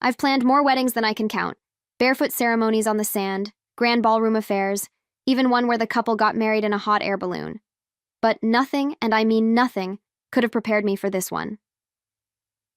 I've planned more weddings than I can count. Barefoot ceremonies on the sand, grand ballroom affairs, even one where the couple got married in a hot air balloon. But nothing, and I mean nothing, could have prepared me for this one.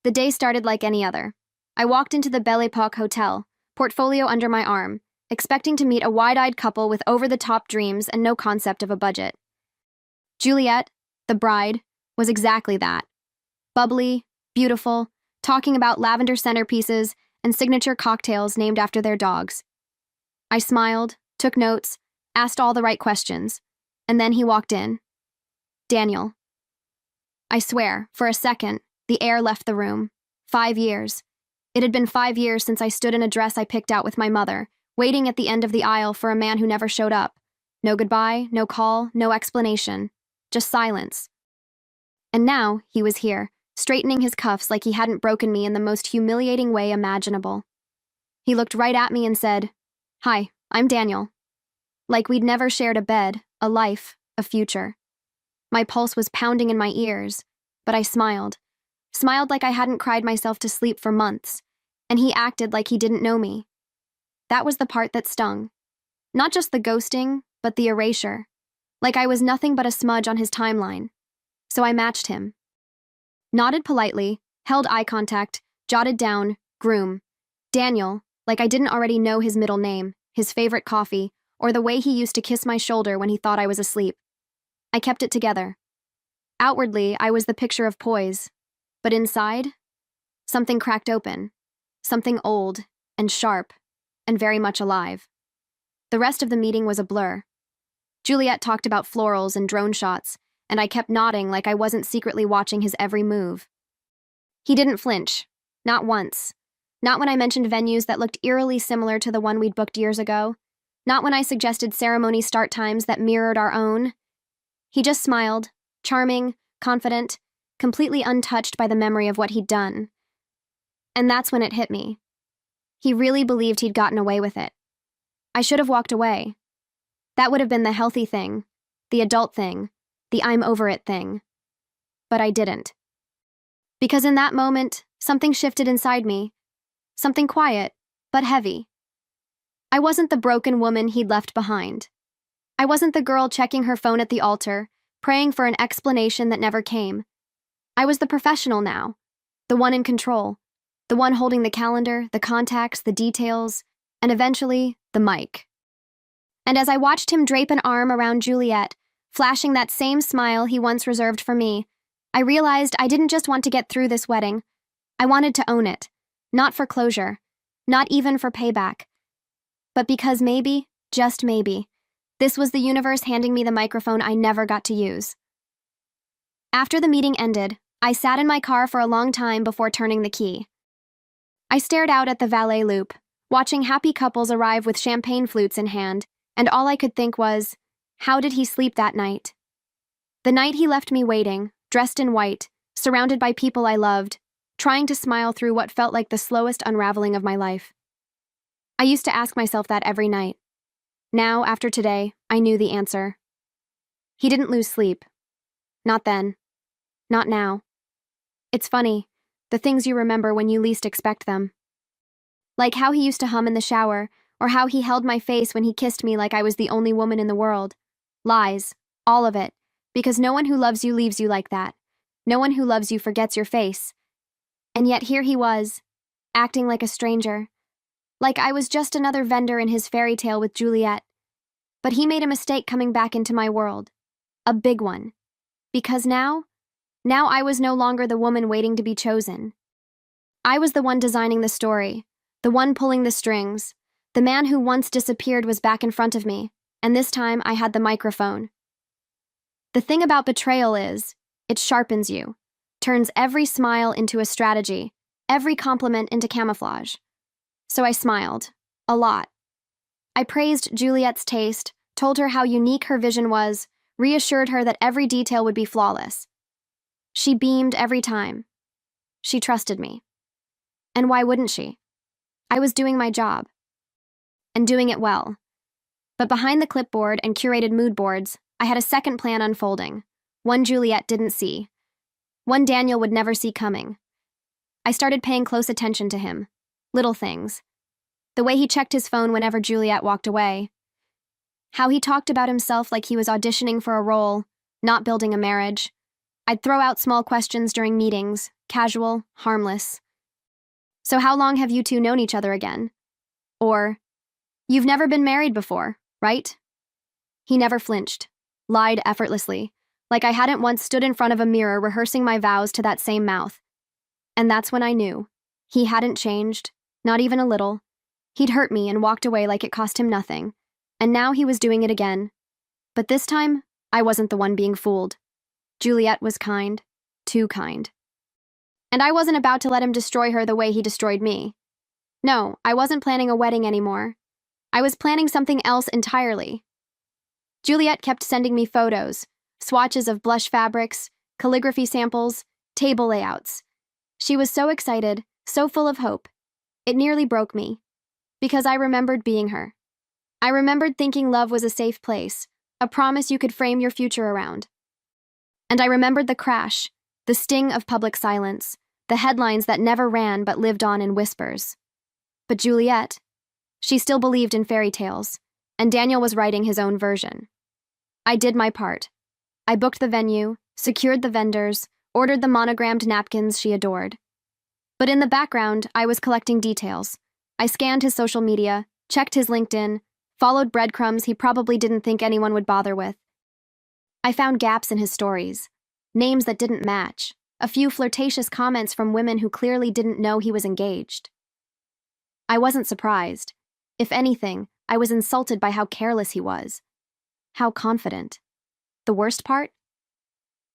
The day started like any other. I walked into the Belle Epoque Hotel, portfolio under my arm, expecting to meet a wide-eyed couple with over-the-top dreams and no concept of a budget. Juliet, the bride, was exactly that. Bubbly, beautiful, talking about lavender centerpieces and signature cocktails named after their dogs. I smiled, took notes, asked all the right questions, and then he walked in. Daniel. I swear, for a second, the air left the room. 5 years. It had been 5 years since I stood in a dress I picked out with my mother, waiting at the end of the aisle for a man who never showed up. No goodbye, no call, no explanation. Just silence. And now, he was here, straightening his cuffs like he hadn't broken me in the most humiliating way imaginable. He looked right at me and said, "Hi, I'm Daniel." Like we'd never shared a bed, a life, a future. My pulse was pounding in my ears, but I smiled. Smiled like I hadn't cried myself to sleep for months, and he acted like he didn't know me. That was the part that stung. Not just the ghosting, but the erasure. Like I was nothing but a smudge on his timeline. So I matched him. Nodded politely, held eye contact, jotted down, groom. Daniel, like I didn't already know his middle name, his favorite coffee, or the way he used to kiss my shoulder when he thought I was asleep. I kept it together. Outwardly, I was the picture of poise. But inside, something cracked open. Something old, and sharp, and very much alive. The rest of the meeting was a blur. Juliet talked about florals and drone shots, and I kept nodding like I wasn't secretly watching his every move. He didn't flinch. Not once. Not when I mentioned venues that looked eerily similar to the one we'd booked years ago. Not when I suggested ceremony start times that mirrored our own. He just smiled, charming, confident, completely untouched by the memory of what he'd done. And that's when it hit me. He really believed he'd gotten away with it. I should have walked away. That would have been the healthy thing, the adult thing, the I'm over it thing. But I didn't. Because in that moment, something shifted inside me. Something quiet, but heavy. I wasn't the broken woman he'd left behind. I wasn't the girl checking her phone at the altar, praying for an explanation that never came. I was the professional now, the one in control, the one holding the calendar, the contacts, the details, and eventually, the mic. And as I watched him drape an arm around Juliet, flashing that same smile he once reserved for me, I realized I didn't just want to get through this wedding. I wanted to own it, not for closure, not even for payback, but because maybe, just maybe, this was the universe handing me the microphone I never got to use. After the meeting ended, I sat in my car for a long time before turning the key. I stared out at the valet loop, watching happy couples arrive with champagne flutes in hand, and all I could think was, how did he sleep that night? The night he left me waiting, dressed in white, surrounded by people I loved, trying to smile through what felt like the slowest unraveling of my life. I used to ask myself that every night. Now, after today, I knew the answer. He didn't lose sleep. Not then. Not now. It's funny, the things you remember when you least expect them. Like how he used to hum in the shower, or how he held my face when he kissed me like I was the only woman in the world. Lies. All of it. Because no one who loves you leaves you like that. No one who loves you forgets your face. And yet here he was, acting like a stranger. Like I was just another vendor in his fairy tale with Juliet. But he made a mistake coming back into my world. A big one. Because now I was no longer the woman waiting to be chosen. I was the one designing the story, the one pulling the strings. The man who once disappeared was back in front of me, and this time I had the microphone. The thing about betrayal is, it sharpens you, turns every smile into a strategy, every compliment into camouflage. So I smiled. A lot. I praised Juliet's taste, told her how unique her vision was, reassured her that every detail would be flawless. She beamed every time. She trusted me. And why wouldn't she? I was doing my job. And doing it well. But behind the clipboard and curated mood boards, I had a second plan unfolding. One Juliet didn't see. One Daniel would never see coming. I started paying close attention to him. Little things. The way he checked his phone whenever Juliet walked away. How he talked about himself like he was auditioning for a role, not building a marriage. I'd throw out small questions during meetings, casual, harmless. So how long have you two known each other again? Or, you've never been married before, right? He never flinched, lied effortlessly, like I hadn't once stood in front of a mirror rehearsing my vows to that same mouth. And that's when I knew. He hadn't changed, not even a little. He'd hurt me and walked away like it cost him nothing, and now he was doing it again. But this time, I wasn't the one being fooled. Juliet was kind, too kind. And I wasn't about to let him destroy her the way he destroyed me. No, I wasn't planning a wedding anymore. I was planning something else entirely. Juliet kept sending me photos, swatches of blush fabrics, calligraphy samples, table layouts. She was so excited, so full of hope. It nearly broke me. Because I remembered being her. I remembered thinking love was a safe place, a promise you could frame your future around. And I remembered the crash, the sting of public silence, the headlines that never ran but lived on in whispers. But Juliet, she still believed in fairy tales, and Daniel was writing his own version. I did my part. I booked the venue, secured the vendors, ordered the monogrammed napkins she adored. But in the background, I was collecting details. I scanned his social media, checked his LinkedIn, followed breadcrumbs he probably didn't think anyone would bother with. I found gaps in his stories, names that didn't match, a few flirtatious comments from women who clearly didn't know he was engaged. I wasn't surprised. If anything, I was insulted by how careless he was. How confident. The worst part?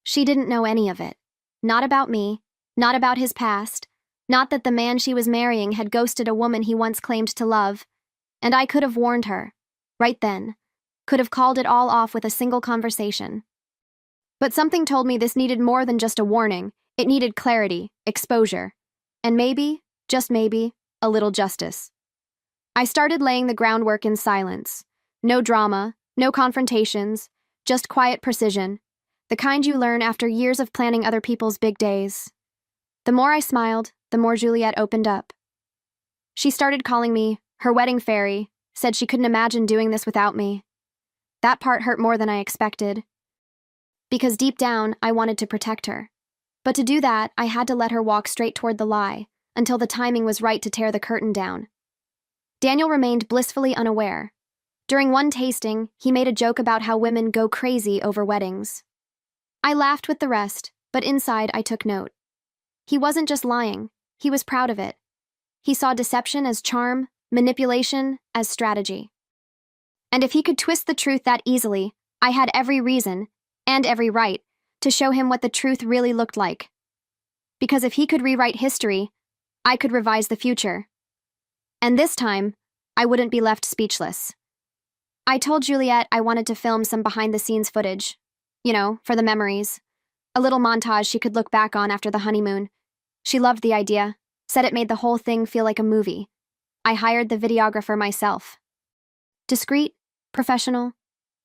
She didn't know any of it. Not about me, not about his past, not that the man she was marrying had ghosted a woman he once claimed to love. And I could have warned her, right then, could have called it all off with a single conversation. But something told me this needed more than just a warning. It needed clarity, exposure, and maybe, just maybe, a little justice. I started laying the groundwork in silence. No drama, no confrontations, just quiet precision, the kind you learn after years of planning other people's big days. The more I smiled, the more Juliet opened up. She started calling me her wedding fairy, said she couldn't imagine doing this without me. That part hurt more than I expected. Because deep down, I wanted to protect her. But to do that, I had to let her walk straight toward the lie, until the timing was right to tear the curtain down. Daniel remained blissfully unaware. During one tasting, he made a joke about how women go crazy over weddings. I laughed with the rest, but inside I took note. He wasn't just lying, he was proud of it. He saw deception as charm, manipulation as strategy. And if he could twist the truth that easily, I had every reason, and every right, to show him what the truth really looked like. Because if he could rewrite history, I could revise the future. And this time, I wouldn't be left speechless. I told Juliet I wanted to film some behind-the-scenes footage. For the memories. A little montage she could look back on after the honeymoon. She loved the idea, said it made the whole thing feel like a movie. I hired the videographer myself. Discreet, professional,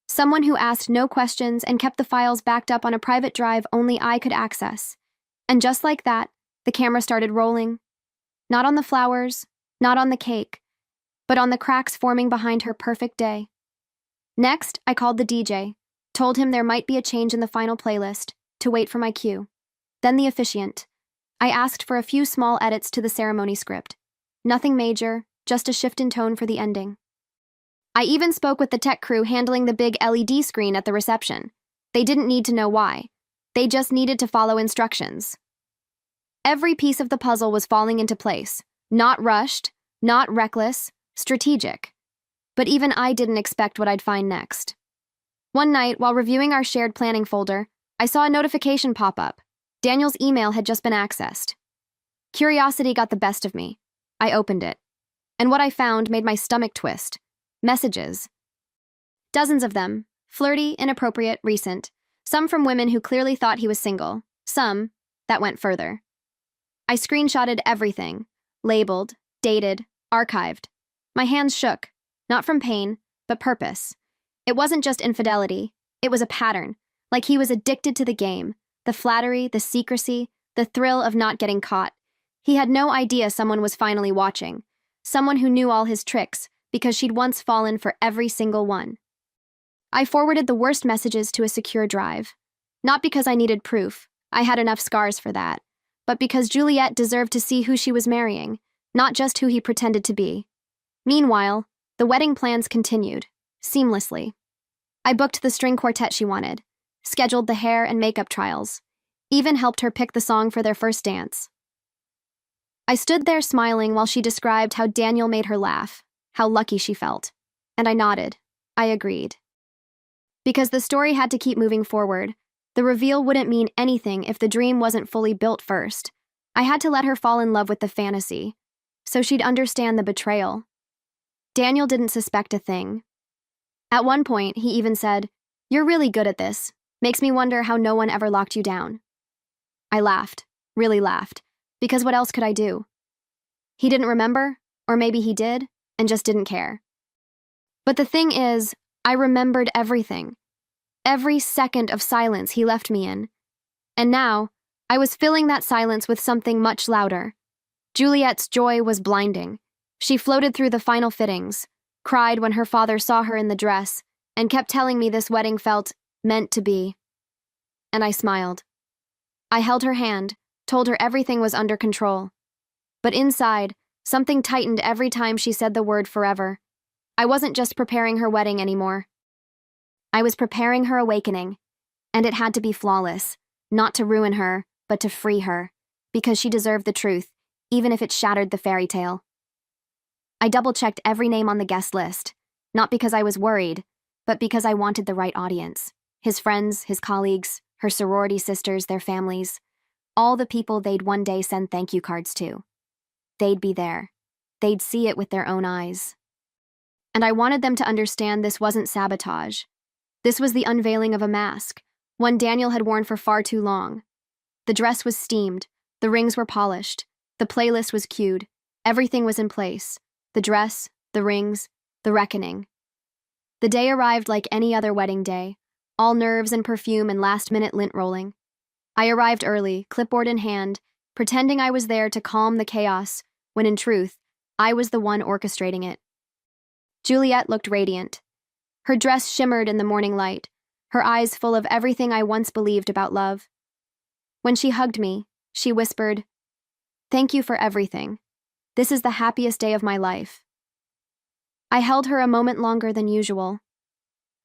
someone who asked no questions and kept the files backed up on a private drive only I could access. And just like that, the camera started rolling. Not on the flowers, not on the cake, but on the cracks forming behind her perfect day. Next, I called the DJ, told him there might be a change in the final playlist, to wait for my cue. Then the officiant. I asked for a few small edits to the ceremony script. Nothing major, just a shift in tone for the ending. I even spoke with the tech crew handling the big LED screen at the reception. They didn't need to know why. They just needed to follow instructions. Every piece of the puzzle was falling into place. Not rushed, not reckless, strategic. But even I didn't expect what I'd find next. One night, while reviewing our shared planning folder, I saw a notification pop up. Daniel's email had just been accessed. Curiosity got the best of me. I opened it. And what I found made my stomach twist. Messages. Dozens of them. Flirty, inappropriate, recent. Some from women who clearly thought he was single. Some that went further. I screenshotted everything. Labeled, dated, archived. My hands shook. Not from pain, but purpose. It wasn't just infidelity. It was a pattern. Like he was addicted to the game. The flattery, the secrecy, the thrill of not getting caught. He had no idea someone was finally watching, someone who knew all his tricks, because she'd once fallen for every single one. I forwarded the worst messages to a secure drive. Not because I needed proof, I had enough scars for that, but because Juliet deserved to see who she was marrying, not just who he pretended to be. Meanwhile, the wedding plans continued, seamlessly. I booked the string quartet she wanted, scheduled the hair and makeup trials, even helped her pick the song for their first dance. I stood there smiling while she described how Daniel made her laugh, how lucky she felt, and I nodded. I agreed. Because the story had to keep moving forward, the reveal wouldn't mean anything if the dream wasn't fully built first. I had to let her fall in love with the fantasy, so she'd understand the betrayal. Daniel didn't suspect a thing. At one point, he even said, "You're really good at this. Makes me wonder how no one ever locked you down." I laughed, really laughed, because what else could I do? He didn't remember, or maybe he did, and just didn't care. But the thing is, I remembered everything. Every second of silence he left me in. And now, I was filling that silence with something much louder. Juliet's joy was blinding. She floated through the final fittings, cried when her father saw her in the dress, and kept telling me this wedding felt meant to be. And I smiled. I held her hand, told her everything was under control. But inside, something tightened every time she said the word forever. I wasn't just preparing her wedding anymore. I was preparing her awakening, and it had to be flawless, not to ruin her, but to free her, because she deserved the truth, even if it shattered the fairy tale. I double-checked every name on the guest list, not because I was worried, but because I wanted the right audience. His friends, his colleagues, her sorority sisters, their families, all the people they'd one day send thank you cards to. They'd be there. They'd see it with their own eyes. And I wanted them to understand this wasn't sabotage. This was the unveiling of a mask, one Daniel had worn for far too long. The dress was steamed, the rings were polished, the playlist was cued, everything was in place. The dress, the rings, the reckoning. The day arrived like any other wedding day, all nerves and perfume and last-minute lint rolling. I arrived early, clipboard in hand, pretending I was there to calm the chaos, when in truth, I was the one orchestrating it. Juliet looked radiant. Her dress shimmered in the morning light, her eyes full of everything I once believed about love. When she hugged me, she whispered, "Thank you for everything. This is the happiest day of my life." I held her a moment longer than usual.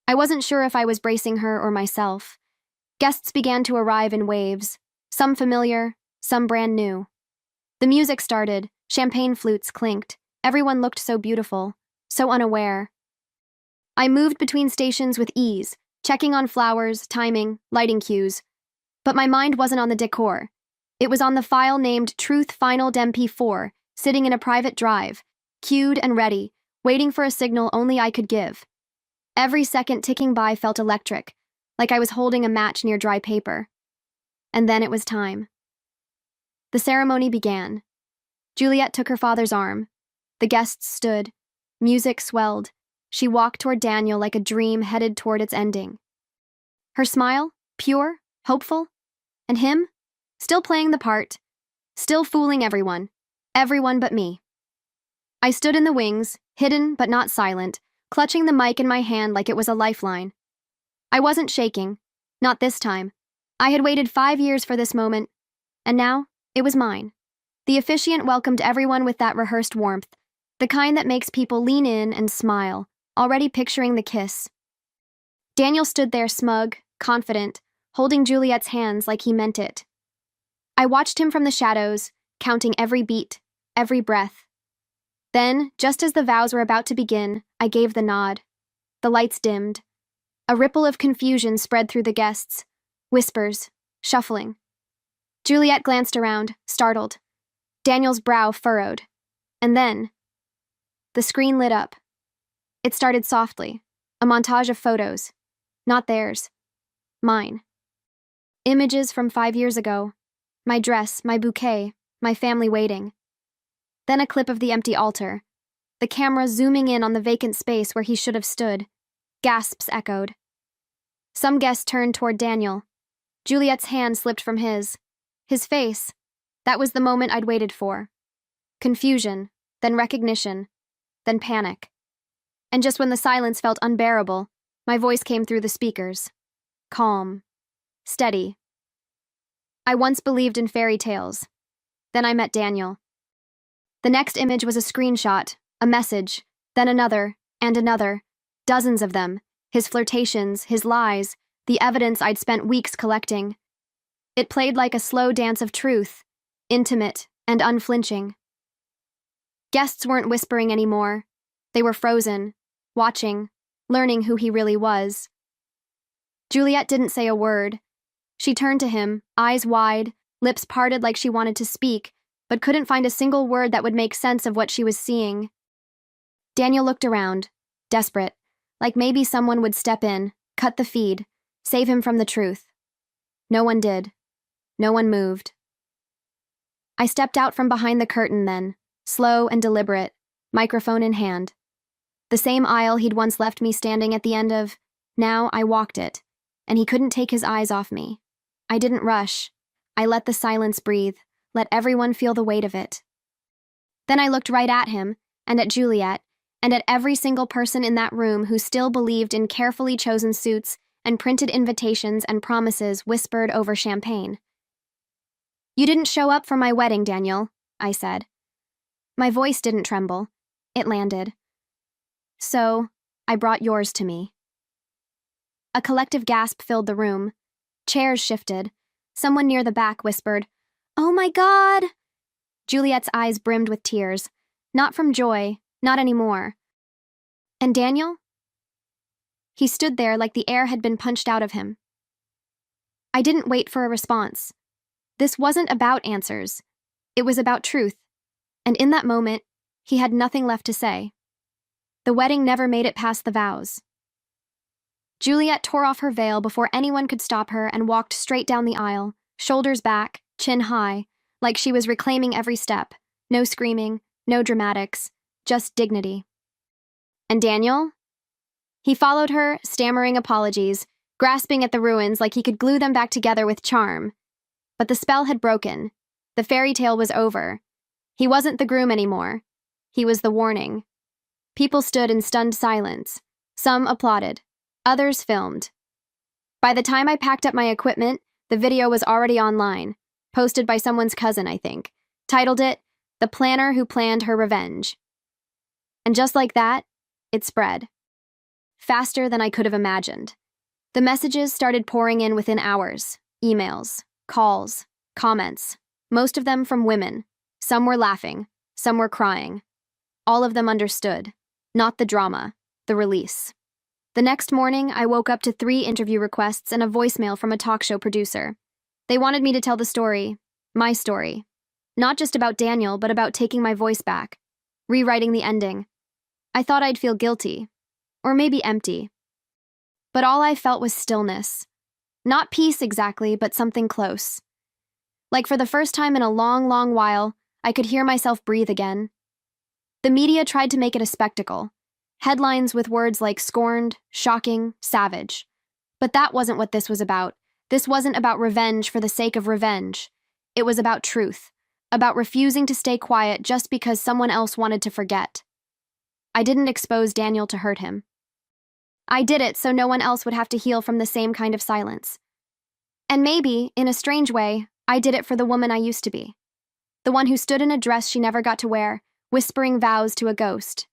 I wasn't sure if I was bracing her or myself. Guests began to arrive in waves, some familiar, some brand new. The music started, champagne flutes clinked, everyone looked so beautiful, so unaware. I moved between stations with ease, checking on flowers, timing, lighting cues. But my mind wasn't on the decor. It was on the file named Truth Final MP4, sitting in a private drive, queued and ready, waiting for a signal only I could give. Every second ticking by felt electric, like I was holding a match near dry paper. And then it was time. The ceremony began. Juliet took her father's arm. The guests stood. Music swelled. She walked toward Daniel like a dream headed toward its ending. Her smile, pure, hopeful, and him, still playing the part, still fooling everyone but me. I stood in the wings, hidden but not silent, clutching the mic in my hand like it was a lifeline. I wasn't shaking, not this time. I had waited 5 years for this moment, and now it was mine. The officiant welcomed everyone with that rehearsed warmth, the kind that makes people lean in and smile, already picturing the kiss. Daniel stood there smug, confident, holding Juliet's hands like he meant it. I watched him from the shadows, counting every beat, every breath. Then, just as the vows were about to begin, I gave the nod. The lights dimmed. A ripple of confusion spread through the guests. Whispers, shuffling. Juliet glanced around, startled. Daniel's brow furrowed. And then, the screen lit up. It started softly, a montage of photos. Not theirs. Mine. Images from 5 years ago. My dress, my bouquet, my family waiting. Then a clip of the empty altar. The camera zooming in on the vacant space where he should have stood. Gasps echoed. Some guests turned toward Daniel. Juliet's hand slipped from his. His face, That was the moment I'd waited for. Confusion, then recognition, then panic. And just when the silence felt unbearable, my voice came through the speakers. Calm. Steady. I once believed in fairy tales. Then I met Daniel. The next image was a screenshot, a message, then another, and another. Dozens of them. His flirtations, his lies, the evidence I'd spent weeks collecting. It played like a slow dance of truth, intimate and unflinching. Guests weren't whispering anymore. They were frozen, watching, learning who he really was. Juliet didn't say a word. She turned to him, eyes wide, lips parted like she wanted to speak, but couldn't find a single word that would make sense of what she was seeing. Daniel looked around, desperate, like maybe someone would step in, cut the feed, save him from the truth. No one did. No one moved. I stepped out from behind the curtain then, slow and deliberate, microphone in hand. The same aisle he'd once left me standing at the end of, now I walked it, and he couldn't take his eyes off me. I didn't rush. I let the silence breathe, let everyone feel the weight of it. Then I looked right at him, and at Juliet, and at every single person in that room who still believed in carefully chosen suits and printed invitations and promises whispered over champagne. You didn't show up for my wedding, Daniel, I said. My voice didn't tremble. It landed. So, I brought yours to me. A collective gasp filled the room. Chairs shifted. Someone near the back whispered, "Oh my God!" Juliet's eyes brimmed with tears. Not from joy, not anymore. And Daniel? He stood there like the air had been punched out of him. I didn't wait for a response. This wasn't about answers. It was about truth. And in that moment, he had nothing left to say. The wedding never made it past the vows. Juliet tore off her veil before anyone could stop her and walked straight down the aisle, shoulders back, chin high, like she was reclaiming every step. No screaming, no dramatics, just dignity. And Daniel? He followed her, stammering apologies, grasping at the ruins like he could glue them back together with charm. But the spell had broken. The fairy tale was over. He wasn't the groom anymore. He was the warning. People stood in stunned silence. Some applauded. Others filmed. By the time I packed up my equipment, the video was already online, posted by someone's cousin, I think. Titled it, "The Planner Who Planned Her Revenge." And just like that, it spread. Faster than I could have imagined. The messages started pouring in within hours. Emails, calls, comments. Most of them from women. Some were laughing, some were crying. All of them understood. Not the drama, the release. The next morning, I woke up to 3 interview requests and a voicemail from a talk show producer. They wanted me to tell the story, my story. Not just about Daniel, but about taking my voice back, rewriting the ending. I thought I'd feel guilty, or maybe empty. But all I felt was stillness. Not peace exactly, but something close. Like for the first time in a long, long while, I could hear myself breathe again. The media tried to make it a spectacle. Headlines with words like scorned, shocking, savage. But that wasn't what this was about. This wasn't about revenge for the sake of revenge. It was about truth, about refusing to stay quiet just because someone else wanted to forget. I didn't expose Daniel to hurt him. I did it so no one else would have to heal from the same kind of silence. And maybe, in a strange way, I did it for the woman I used to be. The one who stood in a dress she never got to wear, whispering vows to a ghost.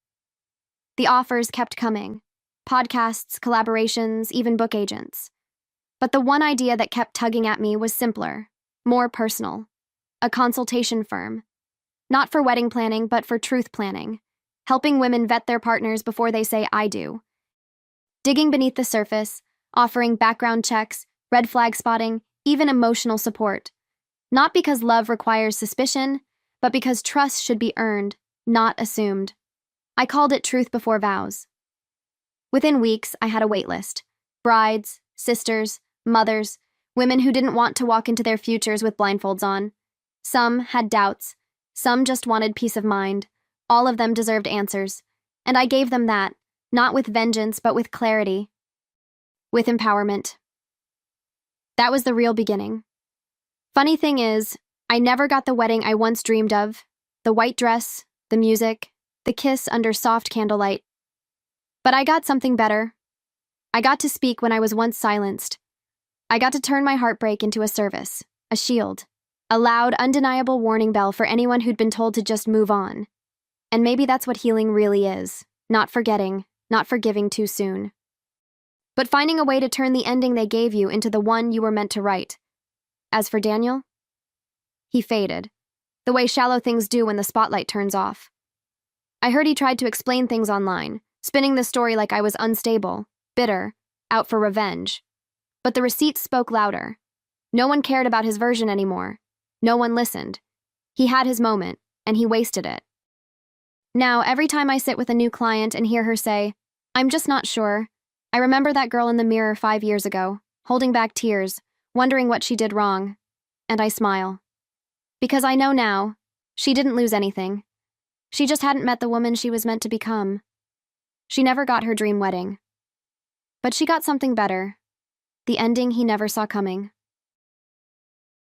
The offers kept coming. Podcasts, collaborations, even book agents. But the one idea that kept tugging at me was simpler, more personal. A consultation firm. Not for wedding planning, but for truth planning. Helping women vet their partners before they say, "I do." Digging beneath the surface, offering background checks, red flag spotting, even emotional support. Not because love requires suspicion, but because trust should be earned, not assumed. I called it Truth Before Vows. Within weeks, I had a wait list. Brides, sisters, mothers, women who didn't want to walk into their futures with blindfolds on. Some had doubts. Some just wanted peace of mind. All of them deserved answers. And I gave them that, not with vengeance, but with clarity. With empowerment. That was the real beginning. Funny thing is, I never got the wedding I once dreamed of, the white dress, the music, the kiss under soft candlelight. But I got something better. I got to speak when I was once silenced. I got to turn my heartbreak into a service, a shield, a loud, undeniable warning bell for anyone who'd been told to just move on. And maybe that's what healing really is, not forgetting, not forgiving too soon. But finding a way to turn the ending they gave you into the one you were meant to write. As for Daniel, he faded, the way shallow things do when the spotlight turns off. I heard he tried to explain things online, spinning the story like I was unstable, bitter, out for revenge. But the receipts spoke louder. No one cared about his version anymore. No one listened. He had his moment, and he wasted it. Now, every time I sit with a new client and hear her say, "I'm just not sure," I remember that girl in the mirror 5 years ago, holding back tears, wondering what she did wrong, and I smile. Because I know now, she didn't lose anything. She just hadn't met the woman she was meant to become. She never got her dream wedding. But she got something better, the ending he never saw coming.